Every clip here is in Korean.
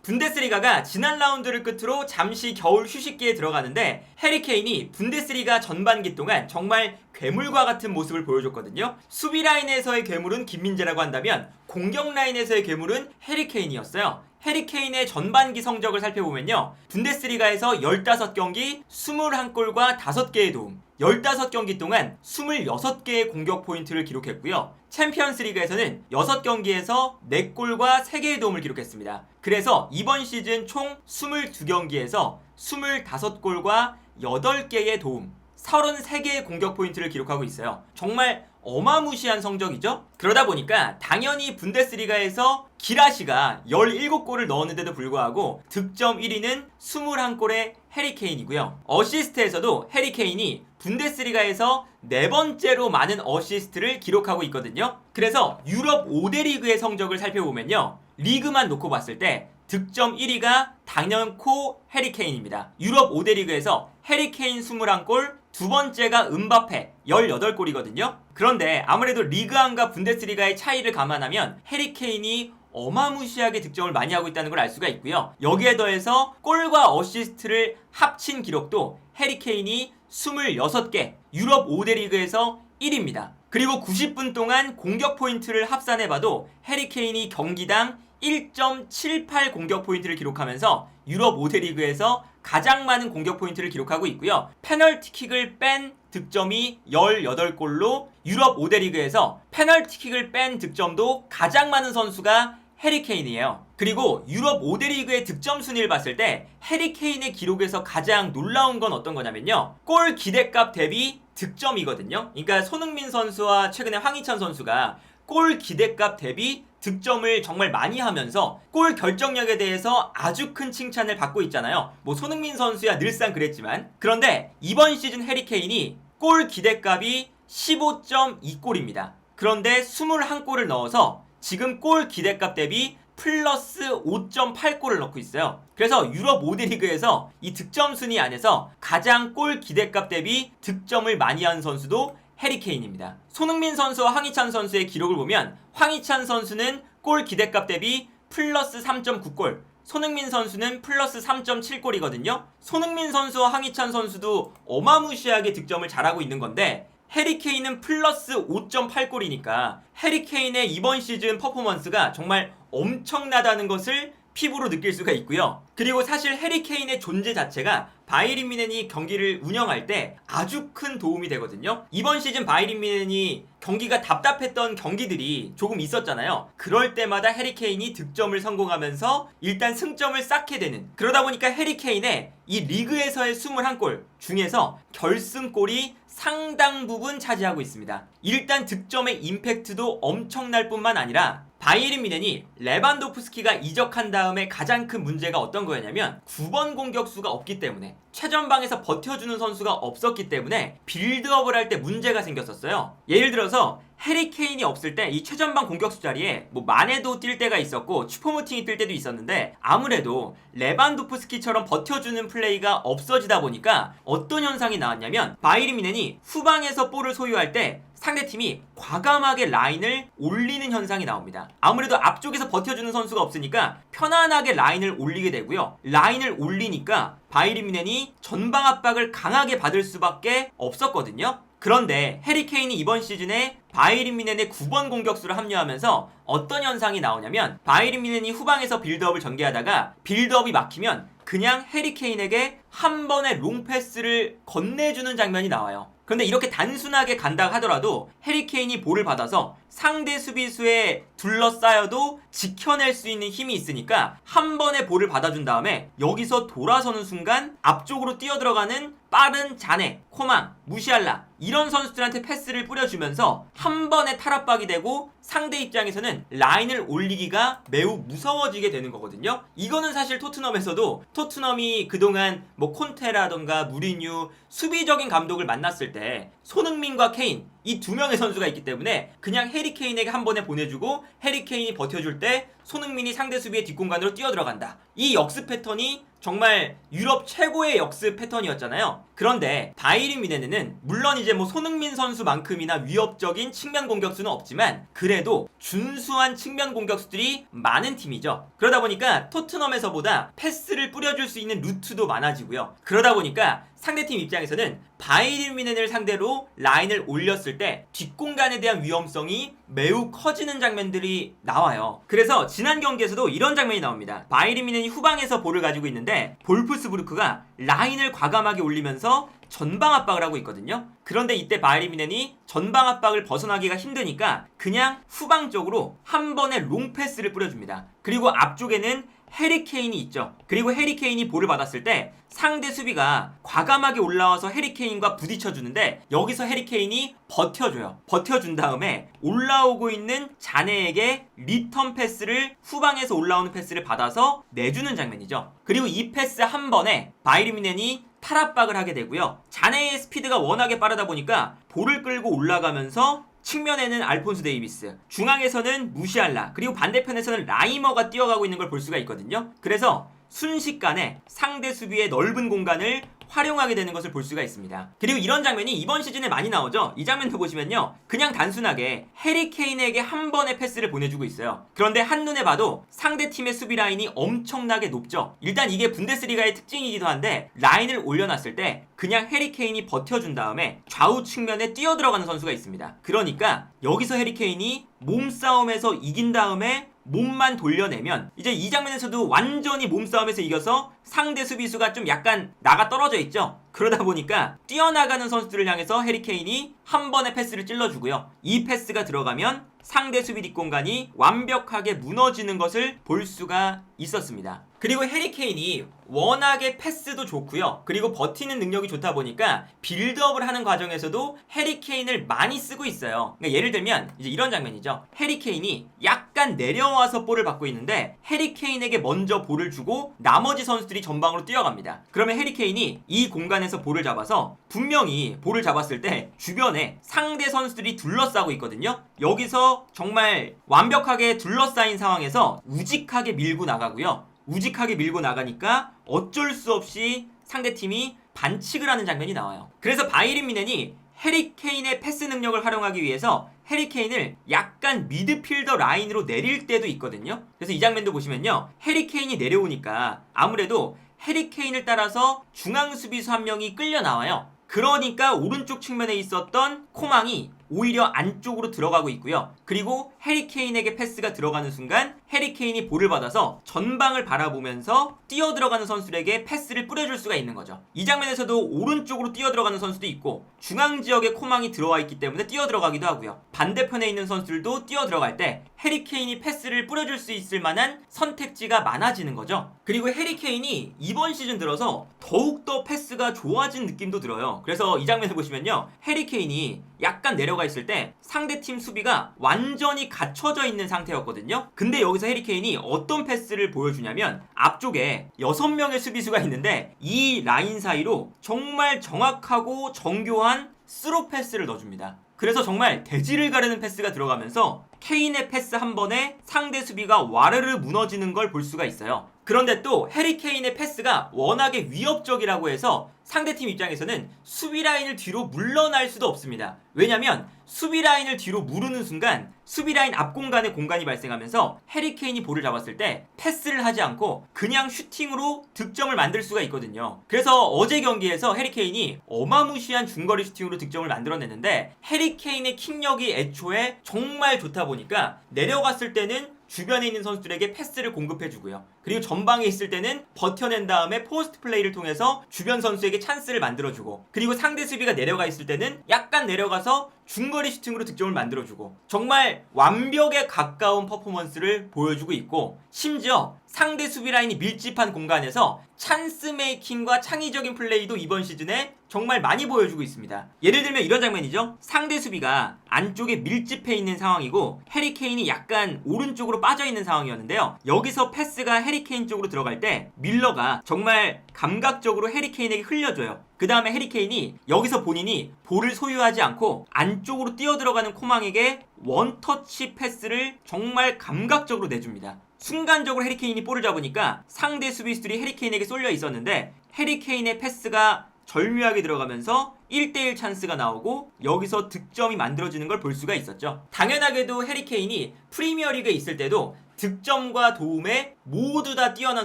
분데스리가가 지난 라운드를 끝으로 잠시 겨울 휴식기에 들어가는데 해리케인이 분데스리가 전반기 동안 정말 괴물과 같은 모습을 보여줬거든요. 수비 라인에서의 괴물은 김민재라고 한다면 공격 라인에서의 괴물은 해리케인이었어요. 해리케인의 전반기 성적을 살펴보면요. 분데스리가에서 15경기 21골과 5개의 도움, 15경기 동안 26개의 공격 포인트를 기록했고요. 챔피언스 리그에서는 6경기에서 4골과 3개의 도움을 기록했습니다. 그래서 이번 시즌 총 22경기에서 25골과 8개의 도움, 33개의 공격 포인트를 기록하고 있어요. 정말 어마무시한 성적이죠? 그러다 보니까 당연히 분데스리가에서 기라시가 17골을 넣었는데도 불구하고 득점 1위는 21골의 해리케인이고요. 어시스트에서도 해리케인이 분데스리가에서 4번째로 많은 어시스트를 기록하고 있거든요. 그래서 유럽 5대 리그의 성적을 살펴보면요. 리그만 놓고 봤을 때 득점 1위가 당연코 해리케인입니다. 유럽 5대 리그에서 해리케인 21골, 두 번째가 음바페 18골이거든요. 그런데 아무래도 리그안과 분데스리가의 차이를 감안하면 해리케인이 어마무시하게 득점을 많이 하고 있다는 걸 알 수가 있고요. 여기에 더해서 골과 어시스트를 합친 기록도 해리케인이 26개, 유럽 5대 리그에서 1위입니다. 그리고 90분 동안 공격 포인트를 합산해봐도 해리케인이 경기당 1.78 공격 포인트를 기록하면서 유럽 5대 리그에서 가장 많은 공격 포인트를 기록하고 있고요. 페널티킥을 뺀 득점이 18골로 유럽 5대 리그에서 페널티킥을 뺀 득점도 가장 많은 선수가 해리케인이에요. 그리고 유럽 5대 리그의 득점 순위를 봤을 때 해리케인의 기록에서 가장 놀라운 건 어떤 거냐면요. 골 기대값 대비 득점이거든요. 그러니까 손흥민 선수와 최근에 황희찬 선수가 골 기대값 대비 득점을 정말 많이 하면서 골 결정력에 대해서 아주 큰 칭찬을 받고 있잖아요. 뭐 손흥민 선수야 늘상 그랬지만, 그런데 이번 시즌 해리케인이 골 기대값이 15.2골입니다. 그런데 21골을 넣어서 지금 골 기대값 대비 플러스 5.8골을 넣고 있어요. 그래서 유럽 5대 리그에서 이 득점 순위 안에서 가장 골 기대값 대비 득점을 많이 한 선수도 해리케인입니다. 손흥민 선수와 황희찬 선수의 기록을 보면 황희찬 선수는 골 기대값 대비 플러스 3.9골, 손흥민 선수는 플러스 3.7골이거든요. 손흥민 선수와 황희찬 선수도 어마무시하게 득점을 잘하고 있는 건데 해리케인은 플러스 5.8골이니까 해리케인의 이번 시즌 퍼포먼스가 정말 엄청나다는 것을 피부로 느낄 수가 있고요. 그리고 사실 해리케인의 존재 자체가 바이에른 뮌헨이 경기를 운영할 때 아주 큰 도움이 되거든요. 이번 시즌 바이에른 뮌헨이 경기가 답답했던 경기들이 조금 있었잖아요. 그럴 때마다 해리케인이 득점을 성공하면서 일단 승점을 쌓게 되는, 그러다 보니까 해리케인의 이 리그에서의 21골 중에서 결승골이 상당 부분 차지하고 있습니다. 일단 득점의 임팩트도 엄청날 뿐만 아니라 바이에른 뮌헨이 레반도프스키가 이적한 다음에 가장 큰 문제가 어떤 거였냐면 9번 공격수가 없기 때문에, 최전방에서 버텨주는 선수가 없었기 때문에 빌드업을 할 때 문제가 생겼었어요. 예를 들어서 해리케인이 없을 때 이 최전방 공격수 자리에 뭐 마네도 뛸 때가 있었고 슈퍼모팅이 뛸 때도 있었는데 아무래도 레반도프스키처럼 버텨주는 플레이가 없어지다 보니까 어떤 현상이 나왔냐면 바이에른 뮌헨이 후방에서 볼을 소유할 때 상대팀이 과감하게 라인을 올리는 현상이 나옵니다. 아무래도 앞쪽에서 버텨주는 선수가 없으니까 편안하게 라인을 올리게 되고요. 라인을 올리니까 바이에른 뮌헨이 전방 압박을 강하게 받을 수밖에 없었거든요. 그런데 해리케인이 이번 시즌에 바이에른 뮌헨의 9번 공격수를 합류하면서 어떤 현상이 나오냐면 바이에른 뮌헨이 후방에서 빌드업을 전개하다가 빌드업이 막히면 그냥 해리케인에게 한 번의 롱패스를 건네주는 장면이 나와요. 그런데 이렇게 단순하게 간다 하더라도 해리케인이 볼을 받아서 상대 수비수에 둘러싸여도 지켜낼 수 있는 힘이 있으니까 한 번에 볼을 받아준 다음에 여기서 돌아서는 순간 앞쪽으로 뛰어들어가는 빠른 자네, 코망, 무시알라 이런 선수들한테 패스를 뿌려주면서 한 번에 탈압박이 되고 상대 입장에서는 라인을 올리기가 매우 무서워지게 되는 거거든요. 이거는 사실 토트넘이 그동안 뭐 콘테라던가 무리뉴 수비적인 감독을 만났을 때 손흥민과 케인 이 두 명의 선수가 있기 때문에 그냥 해리케인에게 한 번에 보내주고 해리케인이 버텨줄 때 손흥민이 상대 수비의 뒷공간으로 뛰어들어간다. 이 역습 패턴이 정말 유럽 최고의 역습 패턴이었잖아요. 그런데 바이에른 뮌헨은 물론 이제 뭐 손흥민 선수만큼이나 위협적인 측면 공격수는 없지만 그래도 준수한 측면 공격수들이 많은 팀이죠. 그러다 보니까 토트넘에서보다 패스를 뿌려줄 수 있는 루트도 많아지고요. 그러다 보니까 상대팀 입장에서는 바이에른 뮌헨을 상대로 라인을 올렸을 때 뒷공간에 대한 위험성이 매우 커지는 장면들이 나와요. 그래서 지난 경기에서도 이런 장면이 나옵니다. 바이에른 뮌헨이 후방에서 볼을 가지고 있는데 볼프스부르크가 라인을 과감하게 올리면서 전방 압박을 하고 있거든요. 그런데 이때 바이에른 뮌헨이 전방 압박을 벗어나기가 힘드니까 그냥 후방 쪽으로 한 번의 롱 패스를 뿌려줍니다. 그리고 앞쪽에는 해리 케인이 있죠. 그리고 해리 케인이 볼을 받았을 때 상대 수비가 과감하게 올라와서 해리 케인과 부딪혀주는데 여기서 해리 케인이 버텨줘요. 버텨준 다음에 올라오고 있는 자네에게 리턴 패스를 후방에서 올라오는 패스를 받아서 내주는 장면이죠. 그리고 이 패스 한 번에 바이에른 뮌헨이 탈압박을 하게 되고요. 자네의 스피드가 워낙에 빠르다 보니까 볼을 끌고 올라가면서 측면에는 알폰소 데이비스, 중앙에서는 무시알라, 그리고 반대편에서는 라이머가 뛰어가고 있는 걸 볼 수가 있거든요. 그래서 순식간에 상대 수비의 넓은 공간을 활용하게 되는 것을 볼 수가 있습니다. 그리고 이런 장면이 이번 시즌에 많이 나오죠. 이 장면도 보시면요, 그냥 단순하게 해리 케인에게 한 번의 패스를 보내주고 있어요. 그런데 한눈에 봐도 상대팀의 수비 라인이 엄청나게 높죠. 일단 이게 분데스리가의 특징이기도 한데 라인을 올려놨을 때 그냥 해리 케인이 버텨준 다음에 좌우 측면에 뛰어들어가는 선수가 있습니다. 그러니까 여기서 해리 케인이 몸싸움에서 이긴 다음에 몸만 돌려내면 이제 이 장면에서도 완전히 몸싸움에서 이겨서 상대 수비수가 좀 약간 나가 떨어져 있죠. 그러다 보니까 뛰어나가는 선수들을 향해서 해리 케인이 한 번의 패스를 찔러주고요. 이 패스가 들어가면 상대 수비 뒷공간이 완벽하게 무너지는 것을 볼 수가 있었습니다. 그리고 해리 케인이 워낙에 패스도 좋고요. 그리고 버티는 능력이 좋다 보니까 빌드업을 하는 과정에서도 해리 케인을 많이 쓰고 있어요. 그러니까 예를 들면 이제 이런 장면이죠. 해리 케인이 약간 내려와서 볼을 받고 있는데 해리 케인에게 먼저 볼을 주고 나머지 선수들이 전방으로 뛰어갑니다. 그러면 해리 케인이 이 공간에서 볼을 잡아서 분명히 볼을 잡았을 때 주변에 상대 선수들이 둘러싸고 있거든요. 여기서 정말 완벽하게 둘러싸인 상황에서 우직하게 밀고 나가고요. 우직하게 밀고 나가니까 어쩔 수 없이 상대팀이 반칙을 하는 장면이 나와요. 그래서 바이에른 뮌헨이 해리 케인의 패스 능력을 활용하기 위해서 해리 케인을 약간 미드필더 라인으로 내릴 때도 있거든요. 그래서 이 장면도 보시면요, 해리 케인이 내려오니까 아무래도 해리 케인을 따라서 중앙 수비수 한 명이 끌려 나와요. 그러니까 오른쪽 측면에 있었던 코망이 오히려 안쪽으로 들어가고 있고요. 그리고 해리 케인에게 패스가 들어가는 순간 해리 케인이 볼을 받아서 전방을 바라보면서 뛰어들어가는 선수들에게 패스를 뿌려줄 수가 있는 거죠. 이 장면에서도 오른쪽으로 뛰어들어가는 선수도 있고 중앙 지역에 코망이 들어와 있기 때문에 뛰어들어가기도 하고요. 반대편에 있는 선수들도 뛰어들어갈 때 해리 케인이 패스를 뿌려줄 수 있을 만한 선택지가 많아지는 거죠. 그리고 해리 케인이 이번 시즌 들어서 더욱더 패스가 좋아진 느낌도 들어요. 그래서 이 장면을 보시면요, 해리 케인이 약간 내려가 있을 때 상대팀 수비가 완전히 갖춰져 있는 상태였거든요. 근데 여기서 해리 케인이 어떤 패스를 보여주냐면 앞쪽에 6명의 수비수가 있는데 이 라인 사이로 정말 정확하고 정교한 스루 패스를 넣어줍니다. 그래서 정말 대지를 가르는 패스가 들어가면서 케인의 패스 한 번에 상대 수비가 와르르 무너지는 걸 볼 수가 있어요. 그런데 또 해리 케인의 패스가 워낙에 위협적이라고 해서 상대팀 입장에서는 수비 라인을 뒤로 물러날 수도 없습니다. 왜냐면 수비 라인을 뒤로 무르는 순간 수비 라인 앞 공간에 공간이 발생하면서 해리 케인이 볼을 잡았을 때 패스를 하지 않고 그냥 슈팅으로 득점을 만들 수가 있거든요. 그래서 어제 경기에서 해리 케인이 어마무시한 중거리 슈팅으로 득점을 만들어냈는데 해리 케인의 킥력이 애초에 정말 좋다 보니까 내려갔을 때는 주변에 있는 선수들에게 패스를 공급해주고요. 그리고 전방에 있을 때는 버텨낸 다음에 포스트 플레이를 통해서 주변 선수에게 찬스를 만들어주고, 그리고 상대 수비가 내려가 있을 때는 약간 내려가서 중거리 슈팅으로 득점을 만들어주고, 정말 완벽에 가까운 퍼포먼스를 보여주고 있고, 심지어 상대 수비 라인이 밀집한 공간에서 찬스 메이킹과 창의적인 플레이도 이번 시즌에 정말 많이 보여주고 있습니다. 예를 들면 이런 장면이죠. 상대 수비가 안쪽에 밀집해 있는 상황이고 해리 케인이 약간 오른쪽으로 빠져 있는 상황이었는데요. 여기서 패스가 해리 케인 쪽으로 들어갈 때 밀러가 정말 감각적으로 해리 케인에게 흘려줘요. 그 다음에 해리 케인이 여기서 본인이 볼을 소유하지 않고 안쪽으로 뛰어들어가는 코망에게 원터치 패스를 정말 감각적으로 내줍니다. 순간적으로 해리 케인이 볼을 잡으니까 상대 수비수들이 해리 케인에게 쏠려 있었는데 해리 케인의 패스가 절묘하게 들어가면서 1대1 찬스가 나오고 여기서 득점이 만들어지는 걸 볼 수가 있었죠. 당연하게도 해리케인이 프리미어리그에 있을 때도 득점과 도움에 모두 다 뛰어난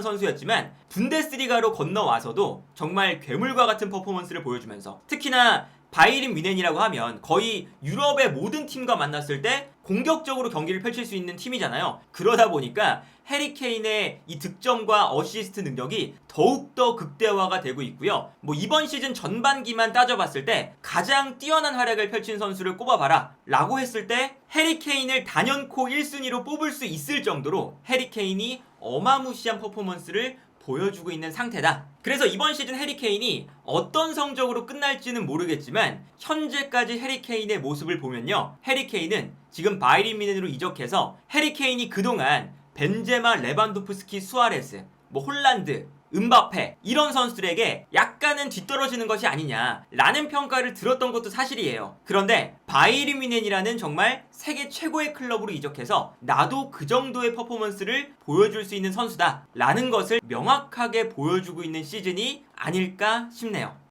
선수였지만 분데스리가로 건너와서도 정말 괴물과 같은 퍼포먼스를 보여주면서 특히나 바이에른 뮌헨이라고 하면 거의 유럽의 모든 팀과 만났을 때 공격적으로 경기를 펼칠 수 있는 팀이잖아요. 그러다 보니까 해리케인의 이 득점과 어시스트 능력이 더욱더 극대화가 되고 있고요. 뭐 이번 시즌 전반기만 따져봤을 때 가장 뛰어난 활약을 펼친 선수를 꼽아봐라 라고 했을 때 해리케인을 단연코 1순위로 뽑을 수 있을 정도로 해리케인이 어마무시한 퍼포먼스를 보여주고 있는 상태다. 그래서 이번 시즌 해리케인이 어떤 성적으로 끝날지는 모르겠지만 현재까지 해리케인의 모습을 보면요. 해리케인은 지금 바이에른 뮌헨으로 이적해서 해리케인이 그동안 벤제마, 레반도프스키, 수아레스, 뭐 홀란드, 음바페 이런 선수들에게 약간은 뒤떨어지는 것이 아니냐라는 평가를 들었던 것도 사실이에요. 그런데 바이에른 뮌헨이라는 정말 세계 최고의 클럽으로 이적해서 나도 그 정도의 퍼포먼스를 보여줄 수 있는 선수다 라는 것을 명확하게 보여주고 있는 시즌이 아닐까 싶네요.